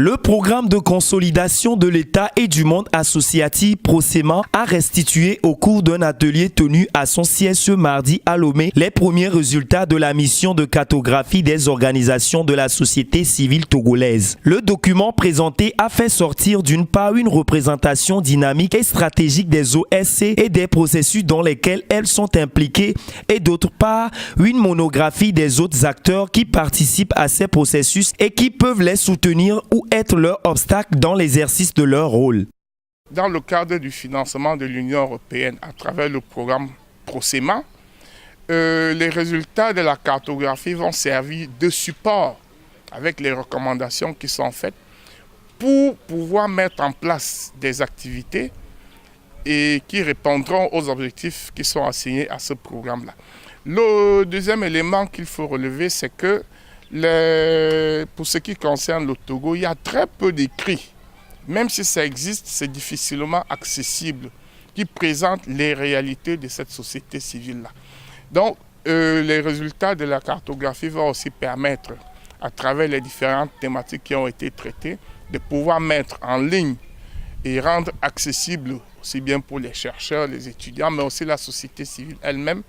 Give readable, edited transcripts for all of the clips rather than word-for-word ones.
Le programme de consolidation de l'État et du monde associatif PROSEMA a restitué au cours d'un atelier tenu à son siège ce mardi à Lomé les premiers résultats de la mission de cartographie des organisations de la société civile togolaise. Le document présenté a fait sortir d'une part une représentation dynamique et stratégique des OSC et des processus dans lesquels elles sont impliquées et d'autre part une monographie des autres acteurs qui participent à ces processus et qui peuvent les soutenir ou être leur obstacle dans l'exercice de leur rôle. Dans le cadre du financement de l'Union européenne à travers le programme PROSEMA, les résultats de la cartographie vont servir de support avec les recommandations qui sont faites pour pouvoir mettre en place des activités et qui répondront aux objectifs qui sont assignés à ce programme-là. Le deuxième élément qu'il faut relever, c'est que pour ce qui concerne le Togo, il y a très peu d'écrits, même si ça existe, c'est difficilement accessible, qui présentent les réalités de cette société civile-là. Donc, les résultats de la cartographie vont aussi permettre, à travers les différentes thématiques qui ont été traitées, de pouvoir mettre en ligne et rendre accessible, aussi bien pour les chercheurs, les étudiants, mais aussi la société civile elle-même,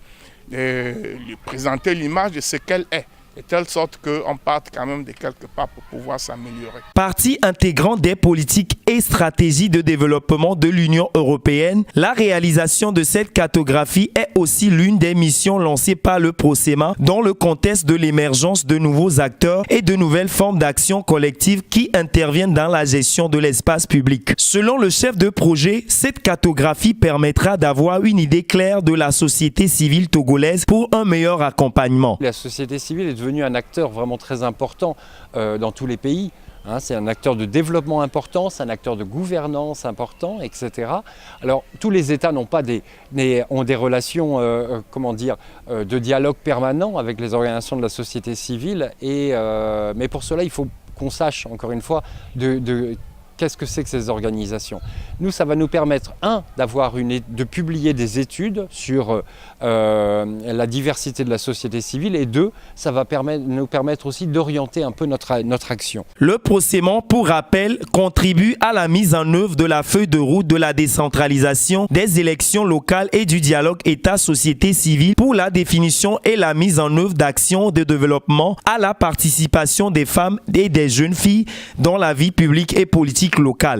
lui présenter l'image de ce qu'elle est. De telle sorte qu'on parte quand même de quelque part pour pouvoir s'améliorer. Partie intégrante des politiques et stratégies de développement de l'Union européenne, la réalisation de cette cartographie est aussi l'une des missions lancées par le PROSEMA dans le contexte de l'émergence de nouveaux acteurs et de nouvelles formes d'action collective qui interviennent dans la gestion de l'espace public. Selon le chef de projet, cette cartographie permettra d'avoir une idée claire de la société civile togolaise pour un meilleur accompagnement. La société civile est devenue un acteur vraiment très important dans tous les pays. C'est un acteur de développement important, c'est un acteur de gouvernance important, etc. Alors tous les États n'ont pas ont des relations de dialogue permanent avec les organisations de la société civile. Mais pour cela, il faut qu'on sache, encore une fois, qu'est-ce que c'est que ces organisations. Nous, ça va nous permettre, de publier des études sur la diversité de la société civile et deux, ça va nous permettre aussi d'orienter un peu notre action. Le PROSEMA, pour rappel, contribue à la mise en œuvre de la feuille de route de la décentralisation des élections locales et du dialogue État-société civile pour la définition et la mise en œuvre d'actions de développement à la participation des femmes et des jeunes filles dans la vie publique et politique locale.